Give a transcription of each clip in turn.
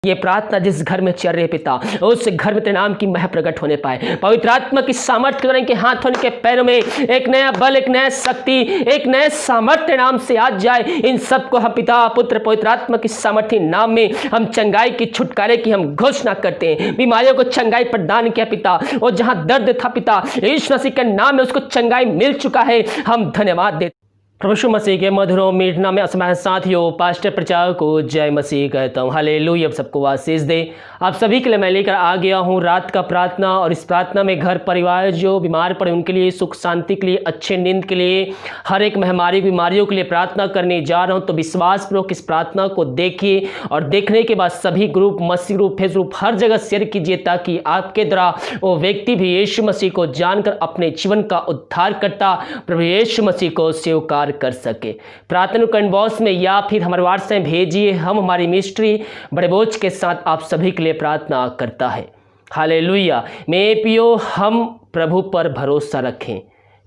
ये प्रार्थना जिस घर में चल रही है पिता, उस घर में तेरे नाम की मह प्रकट होने पाए। पवित्र आत्मा की सामर्थ्य के इनके हाथों के पैरों में एक नया बल, एक नया शक्ति, एक नया सामर्थ्य नाम से आज जाए। इन सबको हम पिता पुत्र पवित्र आत्मा की सामर्थ्य नाम में हम चंगाई की, छुटकारे की हम घोषणा करते हैं। बीमारियों को चंगाई प्रदान किया पिता, और जहां दर्द था पिता, यीशु मसीह के नाम में उसको चंगाई मिल चुका है। हम धन्यवाद देते प्रभु यीशु मसीह के मधुरों मीठ नाम में असमय साथियों, पास्टर प्रचार को जय मसीह कहता हूँ। हालेलुया। अब सबको आशीष दे। आप सभी के लिए मैं लेकर आ गया हूँ रात का प्रार्थना, और इस प्रार्थना में घर परिवार जो बीमार पड़े उनके लिए सुख शांति के लिए, अच्छे नींद के लिए, हर एक महामारी बीमारियों के लिए प्रार्थना करने जा रहा हूँ। तो विश्वासपूर्वक इस प्रार्थना को देखिए, और देखने के बाद सभी ग्रुप, मसीह ग्रुप, फेसबुक हर जगह शेयर कीजिए, ताकि आपके द्वारा वो व्यक्ति भी यीशु मसीह को जानकर अपने जीवन का उद्धार करता प्रभु यीशु मसीह को स्वीकार कर सके। प्रार्थना कमेंट बॉक्स में या फिर हमारे व्हाट्सएप में भेजिए। हम हमारी मिनिस्ट्री बड़े बोझ के साथ आप सभी के लिए प्रार्थना करता है। हालेलुया। मेरे प्रियो, हम प्रभु पर भरोसा रखें।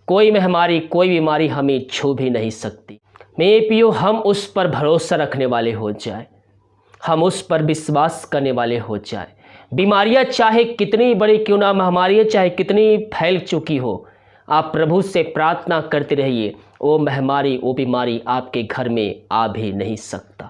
कोई महामारी, कोई बीमारी हमें छू भी नहीं सकती। मेरे प्रियो, हम उस पर भरोसा रखने वाले हो जाए, हम उस पर विश्वास करने वाले हो जाए। बीमारियां चाहे कितनी बड़ी क्यों ना, महामारियां चाहे कितनी फैल चुकी हो, आप प्रभु से प्रार्थना करते रहिए। वो महामारी, वो बीमारी आपके घर में आ भी नहीं सकता,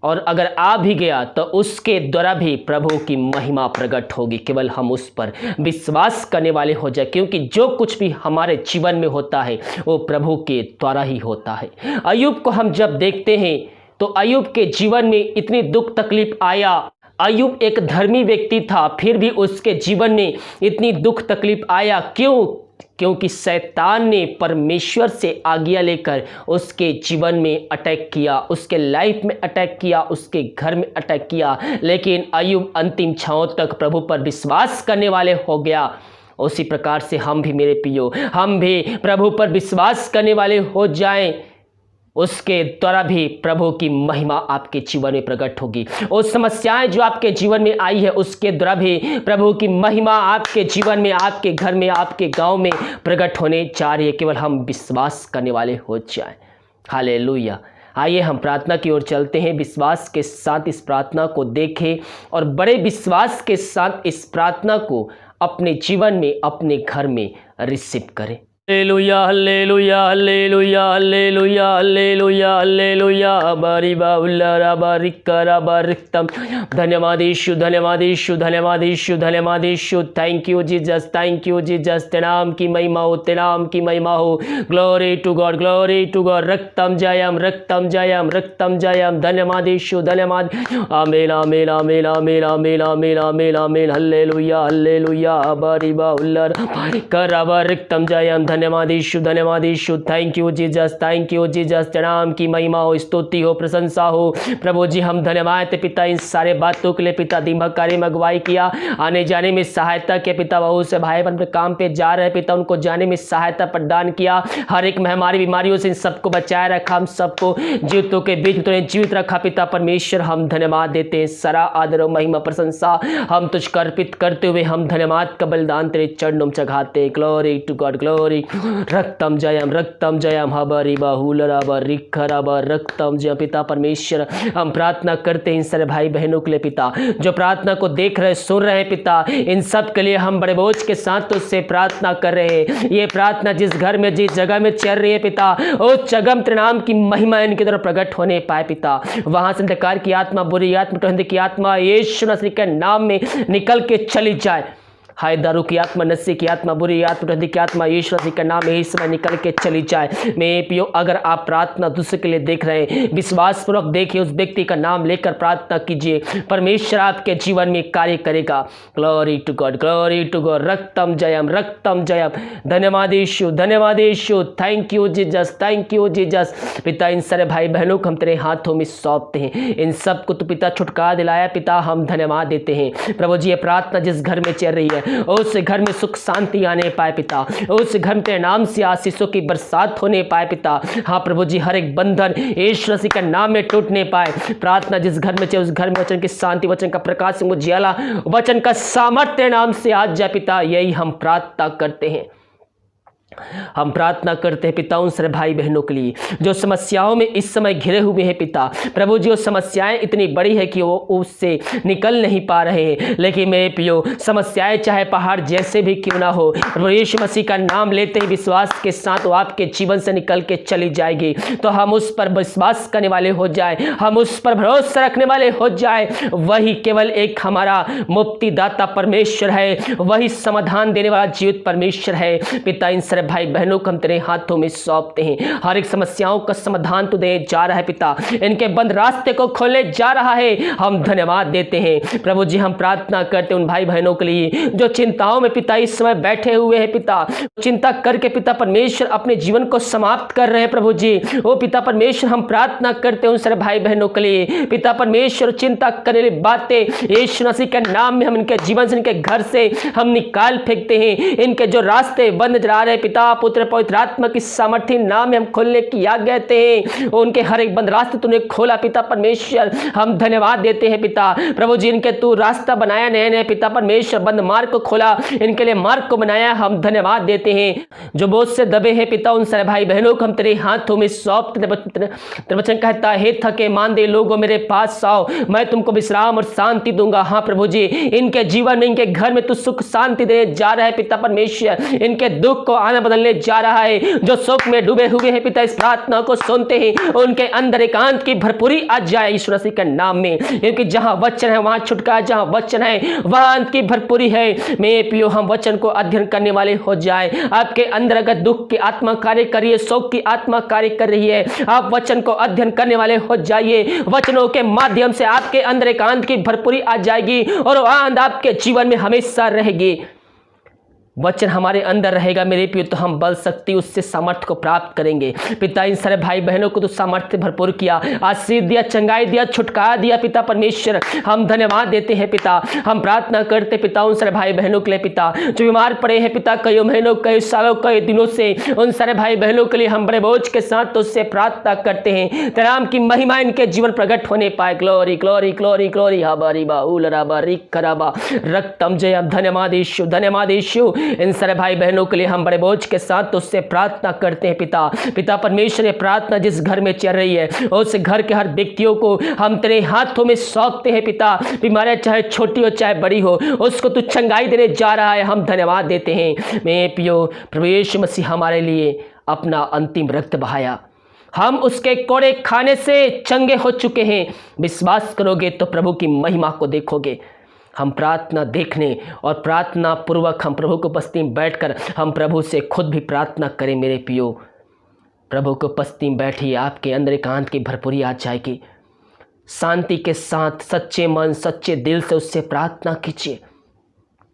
और अगर आ भी गया तो उसके द्वारा भी प्रभु की महिमा प्रकट होगी। केवल हम उस पर विश्वास करने वाले हो जाए, क्योंकि जो कुछ भी हमारे जीवन में होता है वो प्रभु के द्वारा ही होता है। अय्यूब को हम जब देखते हैं तो अय्यूब के जीवन में इतनी दुख तकलीफ आया। अय्यूब एक धर्मी व्यक्ति था, फिर भी उसके जीवन में इतनी दुख तकलीफ आया। क्योंकि शैतान ने परमेश्वर से आज्ञा लेकर उसके जीवन में अटैक किया, उसके लाइफ में अटैक किया, उसके घर में अटैक किया। लेकिन अय्यूब अंतिम क्षणों तक प्रभु पर विश्वास करने वाले हो गया। उसी प्रकार से हम भी मेरे प्रियो, हम भी प्रभु पर विश्वास करने वाले हो जाएं। उसके द्वारा भी प्रभु की महिमा आपके जीवन में प्रकट होगी। उस समस्याएं जो आपके जीवन में आई है, उसके द्वारा भी प्रभु की महिमा आपके जीवन में, आपके घर में, आपके गांव में प्रकट होने जा रही है। केवल हम विश्वास करने वाले हो जाएं। हालेलुया। आइए हम प्रार्थना की ओर चलते हैं। विश्वास के साथ इस प्रार्थना को देखें, और बड़े विश्वास के साथ इस प्रार्थना को अपने जीवन में, अपने घर में रिसीव करें। Hallelujah, hallelujah, hallelujah, hallelujah, hallelujah, हालेलुया। बारी बाउल्ला बारी करा बारिकतम। धन्यवाद यीशु, धन्यवाद यीशु, धन्यवाद यीशु, धन्यवाद यीशु। Thank you Jesus, thank you Jesus. तेरे नाम की महिमा हो, तेरे नाम की महिमा हो। Glory to God, glory to God. रक्तम जयम, रक्तम जयम, रक्तम जयम। धन्यवाद यीशु, धन्यवाद। आमीन, आमीन, आमीन, आमीन, आमीन, आमीन, आमीन, आमीन। हालेलुया, हालेलुया। बारी बाउल्ला बारी करा बारिकतम जयम। धन्यवाद यीशु, धन्यवाद यीशु। Thank you Jesus, thank you Jesus. तेरे नाम की महिमा हो, स्तुति हो, प्रशंसा हो। प्रभु जी हम धन्यवाद पिता इन सारे बातों के लिए। पिता दिमाग कार्य में अगुवाई किया, आने जाने में सहायता के पिता। बहुत से भाई बहन काम पे जा रहे पिता, उनको जाने में सहायता प्रदान किया। हर एक महामारी बीमारियों से इन सबको बचाए रखा, हम सबको जीवितों के बीच में जीवित रखा पिता परमेश्वर। हम धन्यवाद देते हैं। सारा आदर और महिमा प्रशंसा हम तुझको अर्पित करते हुए हम धन्यवाद का बलिदान तेरे चरणों में चढ़ाते। Glory to God, glory. रक्तम जयम, रक्तम जयम। हबरी बाहुलराबर रिखराबर रक्तम जय। पिता परमेश्वर हम प्रार्थना करते हैं इन सारे भाई बहनों के लिए पिता, जो प्रार्थना को देख रहे, सुन रहे हैं पिता। इन सब के लिए हम बड़े बोझ के साथ तुझसे प्रार्थना कर रहे हैं। ये प्रार्थना जिस घर में, जिस जगह में चल रही है पिता, उस जगह में तेरे नाम की महिमा इनकी तरफ प्रकट होने पाए पिता। वहां से अंधकार की आत्मा, बुरी आत्मा, टोहंदे की आत्मा यीशु मसीह के नाम में निकल के चली जाए। हाय दारू की आत्मा, नशे की आत्मा, बुरी आत्मा, टोहंदे की आत्मा यीशु मसीह का नाम यही समय निकल के चली जाए। मैं पियो, अगर आप प्रार्थना दूसरे के लिए देख रहे हैं, विश्वास पूर्वक देखिए, उस व्यक्ति का नाम लेकर प्रार्थना कीजिए। परमेश्वर आपके जीवन में कार्य करेगा। Glory to God, glory to God. रक्तम जयम, रक्तम जयम। धन्यवाद यीशु, धन्यवाद यीशु। Thank you Jesus, thank you Jesus. पिता इन सारे भाई बहनों को हम तेरे हाथों में सौंपते हैं। इन सब को तो पिता छुटकारा दिलाया पिता, हम धन्यवाद देते हैं। प्रभु जी ये प्रार्थना जिस घर में चल रही है, उस घर में सुख शांति आने पाए पिता। उस घर में तेरे नाम से आशीषों की बरसात होने पाए पिता। हाँ प्रभु जी, हर एक बंधन यीशु मसीह के नाम में टूटने पाए। प्रार्थना जिस घर में चाहिए, उस घर में वचन की शांति, वचन का प्रकाश, उजियाला, वचन का सामर्थ्य नाम से आज जाए पिता। यही हम प्रार्थना करते हैं। हम प्रार्थना करते हैं पिता उन सारे भाई बहनों के लिए जो समस्याओं में इस समय घिरे हुए हैं पिता। प्रभु जी वो समस्याएं इतनी बड़ी है कि वो उससे निकल नहीं पा रहे हैं, लेकिन मेरे पियो समस्याएं चाहे पहाड़ जैसे भी क्यों ना हो, प्रभु यीशु मसीह का नाम लेते ही विश्वास के साथ वो आपके जीवन से निकल के चली जाएगी। तो हम उस पर विश्वास करने वाले हो जाए, हम उस पर भरोसा रखने वाले हो जाए। वही केवल एक हमारा मुक्तिदाता परमेश्वर है, वही समाधान देने वाला जीवित परमेश्वर है। पिता इन सारे भाई बहनों को हम तेरे हाथों में सौंपते हैं। हर एक समस्याओं का समाधान तू दे जा रहा है पिता, इनके बंद रास्ते को खोलने जा रहा है। हम धन्यवाद देते हैं प्रभु जी। हम प्रार्थना करते हैं उन भाई बहनों के लिए जो चिंताओं में पिता इस समय बैठे हुए हैं पिता, चिंता करके पिता परमेश्वर अपने जीवन को समाप्त कर रहे हैं प्रभु जी। ओ पिता परमेश्वर हम प्रार्थना करते हैं उन सारे भाई बहनों के लिए पिता परमेश्वर, चिंता करने वाली बातें यीशु मसीह के नाम में हम इनके जीवन से, इनके घर से हम निकाल फेंकते हैं। इनके जो रास्ते बंद नजर आ रहे हैं पिता, पुत्र पवित्र आत्मा की सामर्थ्य नाम में हम खोलने की आज्ञा देते हैं। उनके हर एक बंद रास्ते तूने खोला पिता परमेश्वर, हम धन्यवाद देते हैं पिता। प्रभु जी इनके तू रास्ता बनाया नए नए पिता परमेश्वर, बंद मार्ग को खोला, इनके लिए मार्ग को बनाया, हम धन्यवाद देते हैं। जो बोझ से दबे हैं पिता उन सारे भाई बहनों को हम तेरे हाथों में सौंपते। वचन कहता है थके मांदे लोगों मेरे पास आओ, मैं तुमको विश्राम और शांति दूंगा। हाँ प्रभु जी इनके जीवन में, इनके घर में तू सुख शांति देने जा रहा है पिता परमेश्वर, इनके दुख को आनंद बदलने जा रहा है। जो शोक में डूबे हुए हैं पिता इस प्रार्थना को सुनते हैं, उनके अंदर एकांत की भरपूरी आ जाए यीशु मसीह के नाम में, क्योंकि जहां वचन है वहां छुटकारा, जहां वचन है वहां अंत की भरपूरी है। मेरे पियो हम वचन को अध्ययन करने वाले हो जाए। आपके अंदर अगर दुख की आत्मा कार्य कर रही है, शोक की आत्मा कार्य कर रही है, आप वचन को अध्ययन करने वाले हो जाइए। वचनों के माध्यम से आपके अंदर एकांत की भरपूरी आ जाएगी और वह आनंद आपके जीवन में हमेशा रहेगी। वचन हमारे अंदर रहेगा मेरे पियो, तो हम बल शक्ति उससे सामर्थ्य को प्राप्त करेंगे। पिता इन सारे भाई बहनों को तो सामर्थ्य भरपूर किया, आशीष दिया, चंगाई दिया, छुटकारा दिया पिता परमेश्वर, हम धन्यवाद देते हैं पिता। हम प्रार्थना करते पिता उन सारे भाई बहनों के लिए पिता जो बीमार पड़े हैं पिता, कई महीनों, कई सालों, कई दिनों से, उन सारे भाई बहनों के लिए हम बड़े बोझ के साथ तो उससे प्रार्थना करते हैं तेरे नाम की महिमा इनके जीवन प्रकट होने पाए। ग्लोरी ग्लोरी ग्लोरी ग्लोरी हाबारी बाउल राबा रिक कराबा रक्तम जय। धन्यवाद यीशु, धन्यवाद यीशु। इन सारे भाई बहनों के लिए हम बड़े बोझ के साथ तो उससे प्रार्थना करते हैं पिता। पिता परमेश्वर ये प्रार्थना जिस घर में चल रही है उस घर के हर व्यक्तियों को हम तेरे हाथों में सौंपते हैं पिता। बीमारियां चाहे छोटी हो चाहे बड़ी हो, उसको तू चंगाई देने जा रहा है, हम धन्यवाद देते हैं। मैं पियो प्रभु यीशु मसीह हमारे लिए अपना अंतिम रक्त बहाया, हम उसके कोड़े खाने से चंगे हो चुके हैं। विश्वास करोगे तो प्रभु की महिमा को देखोगे। हम प्रार्थना देखने और प्रार्थना पूर्वक हम प्रभु को उपस्थिति में बैठकर हम प्रभु से खुद भी प्रार्थना करें। मेरे पियो प्रभु को उपस्थिति में बैठिए, आपके अंदर एकांत की भरपूरी आ जाएगी। शांति के साथ सच्चे मन सच्चे दिल से उससे प्रार्थना कीजिए।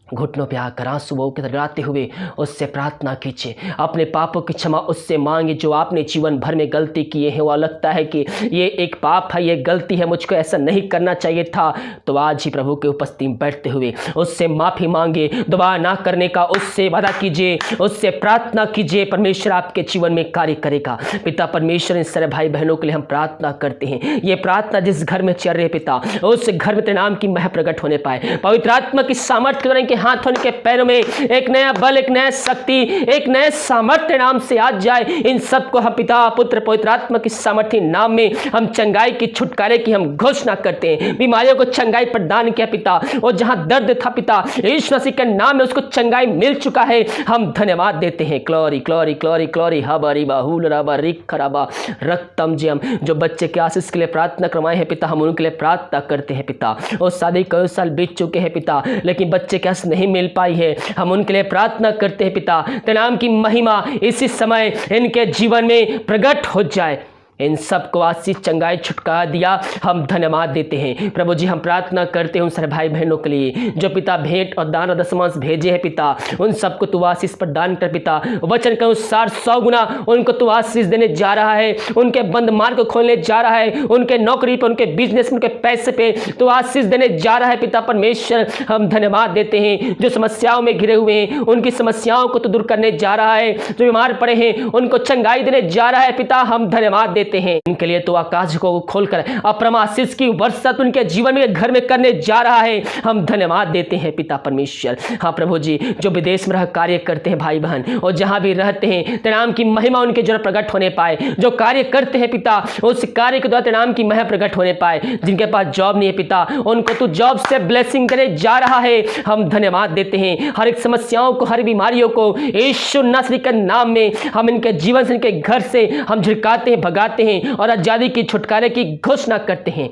घुटनों पे आकर आंसुओं के गिराते हुए उससे प्रार्थना कीजिए। अपने पापों की क्षमा उससे मांगे जो आपने जीवन भर में गलती किए हैं। वह लगता है कि ये एक पाप है, ये गलती है, मुझको ऐसा नहीं करना चाहिए था, तो आज ही प्रभु के उपस्थिति में बैठते हुए उससे माफ़ी मांगे, दोबारा ना करने का उससे वादा कीजिए, उससे प्रार्थना कीजिए। परमेश्वर आपके जीवन में कार्य करेगा। पिता परमेश्वर इन सारे भाई बहनों के लिए हम प्रार्थना करते हैं। ये प्रार्थना जिस घर में चल रही है पिता, उस घर में तेरे नाम की महिमा प्रकट होने पाए। पवित्र आत्मा की सामर्थ्य के हाथों के पैरों में एक नया बल, एक नया शक्ति, एक नया सामर्थ्य नाम से आ जाए। इन सबको हम पिता पुत्र पवित्र आत्मा की सामर्थ्य नाम में हम चंगाई की, छुटकारे की हम घोषणा करते हैं। बीमारियों को चंगाई प्रदान किया पिता, और जहां दर्द था पिता यीशु मसीह के नाम में उसको चंगाई मिल चुका है। हम धन्यवाद देते हैं। ग्लोरी ग्लोरी ग्लोरी ग्लोरी हबारी बाहुल राबा रिक खराबा रक्तम जयम। जो बच्चे के आशीष के लिए प्रार्थना करवाए हैं पिता, हम उनके लिए प्रार्थना करते हैं पिता। और शादी कई साल बीत चुके हैं पिता, लेकिन बच्चे के आशीष नहीं मिल पाई है, हम उनके लिए प्रार्थना करते हैं पिता। तेरे नाम की महिमा इसी समय इनके जीवन में प्रकट हो जाए। इन सबको आशीष चंगाई छुटकारा दिया, हम धन्यवाद देते हैं। प्रभु जी हम प्रार्थना करते हैं उन सारे भाई बहनों के लिए जो पिता भेंट और दान और दशमांश भेजे हैं पिता, उन सबको तू आशीष प्रदान कर पिता। वचन के अनुसार 100 गुना उनको तू आशीष देने जा रहा है, उनके बंद मार्ग को खोलने जा रहा है, उनके नौकरी पे, उनके बिजनेस में, उनके पैसे पे तू आशीष देने जा रहा है पिता परमेश्वर। हम धन्यवाद देते हैं। जो समस्याओं में घिरे हुए हैं उनकी समस्याओं को तू दूर करने जा रहा है, जो बीमार पड़े हैं उनको चंगाई देने जा रहा है पिता, हम धन्यवाद देते हैं। इनके लिए तो आकाश को खोलकर अपरम आशीष की वर्षा तो उनके जीवन में घर में करने जा रहा है। हम धन्यवाद देते हैं पिता परमेश्वर। हाँ प्रभु जी, जो विदेश में रह कार्य करते हैं भाई बहन और जहां भी रहते हैं, तेरे नाम की महिमा उनके जरूर प्रकट होने पाए। जो कार्य करते हैं पिता, उस कार्य के द्वारा तेरे नाम की महिमा प्रकट होने पाए। जिनके पास जॉब नहीं है पिता, उनको तू जॉब से ब्लेसिंग करने जा रहा है। हम धन्यवाद देते हैं। हर एक समस्याओं को, हर बीमारियों को यीशु नासरी के नाम में हम इनके जीवन से, इनके घर से हम झिड़काते हैं, भगाते हैं और आजादी की, छुटकारे की घोषणा करते हैं।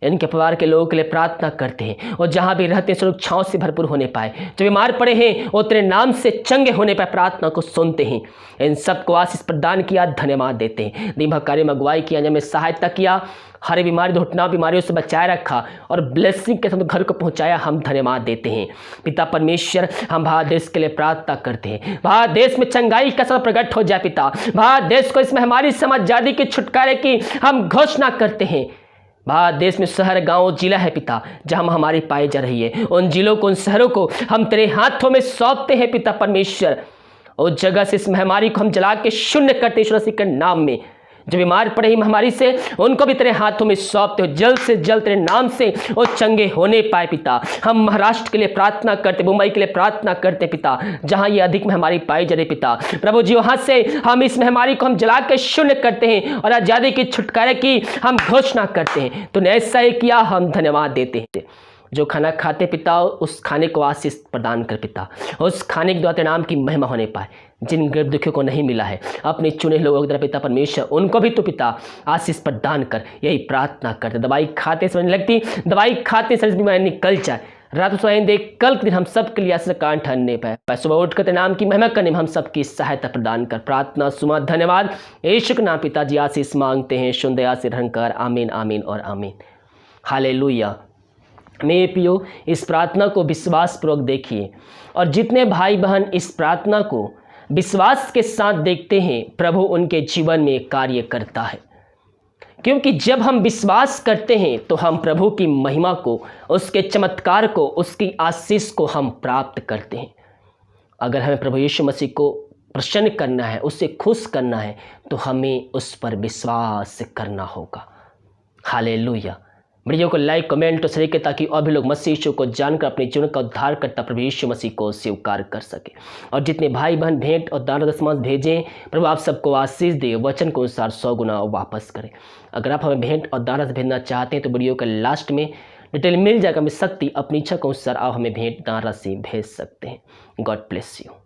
इनके परिवार के लोगों के लिए प्रार्थना करते हैं और जहां भी रहते हैं सुरक्षाओं से भरपूर होने पाए। जो बीमार पड़े हैं वो तेरे नाम से चंगे होने पाए, प्रार्थना को सुनते हैं। इन सबको आशीष प्रदान किया, धन्यवाद देते हैं। दिन भर कार्य में अगुवाई किया, में सहायता किया, हर बीमारी घुटना बीमारियों से बचाए रखा और ब्लेसिंग के साथ घर को पहुंचाया। हम धन्यवाद देते हैं पिता परमेश्वर। हम भारत देश के लिए प्रार्थना करते हैं, भारत देश में चंगाई का सब प्रकट हो जाए पिता। भारत देश को इस महामारी से आजादी की, छुटकारे की हम घोषणा करते हैं। भारत देश में शहर, गांव, जिला है पिता, जहां महामारी पाई जा रही है, उन जिलों को, उन शहरों को हम तेरे हाथों में सौंपते हैं पिता परमेश्वर। उस जगह से इस महामारी को हम जला के शून्य करते ईश्वर मसीह के नाम में। जो बीमार पड़े ही महामारी से, उनको भी तेरे हाथों में सौंपते हो। जल्द से जल्द तेरे नाम से वो चंगे होने पाए पिता। हम महाराष्ट्र के लिए प्रार्थना करते, मुंबई के लिए प्रार्थना करते पिता, जहां ये अधिक महामारी पाई जा रही पिता। प्रभु जी, वहां से हम इस महामारी को हम जला के शून्य करते हैं और आजादी की, छुटकारे की हम घोषणा करते हैं। तूने ऐसा ही किया, हम धन्यवाद देते हैं। जो खाना खाते पिता, उस खाने को आशीष प्रदान कर पिता। उस खाने के द्वारा तेरे नाम की महिमा होने पाए। जिन गरीब दुखियों को नहीं मिला है, अपने चुने लोगों की तरह पिता परमेश्वर, उनको भी तो पिता आशीष प्रदान कर। यही प्रार्थना करते। दवाई खाते समझ लगती, दवाई खाते समझ बीमारी निकल जाए। रात सुहाइन देख, कल के दिन हम सब के लिए आशीष कान ठहरने पाए। सुबह उठकर तेरे नाम की महिमा करने में हम सबकी सहायता प्रदान कर। प्रार्थना सुमा धन्यवाद यीशु के नाम पिताजी आशीष मांगते हैं। शुद्ध दया से रंकार, आमीन आमीन और आमीन। हालेलुया। मेरे प्रियो, इस प्रार्थना को विश्वासपूर्वक देखिए और जितने भाई बहन इस प्रार्थना को विश्वास के साथ देखते हैं, प्रभु उनके जीवन में कार्य करता है। क्योंकि जब हम विश्वास करते हैं तो हम प्रभु की महिमा को, उसके चमत्कार को, उसकी आशीष को हम प्राप्त करते हैं। अगर हमें प्रभु यीशु मसीह को प्रसन्न करना है, उससे खुश करना है, तो हमें उस पर विश्वास करना होगा। हालेलुया। वीडियो को लाइक, कमेंट और शेयर करें ताकि और भी लोग मसीह यीशु को जानकर अपने जीवन का उद्धार करता प्रभु यीशु मसीह को स्वीकार कर सके। और जितने भाई बहन भेंट और दान दशमांश भेजें, प्रभु आप सबको आशीष दे, वचन के अनुसार 100 गुना वापस करें। अगर आप हमें भेंट और दान भेजना चाहते हैं तो वीडियो के लास्ट में डिटेल मिल जाएगा। में शक्ति अपनी इच्छा के अनुसार आप हमें भेंट दान राशि भेज सकते हैं। God bless you.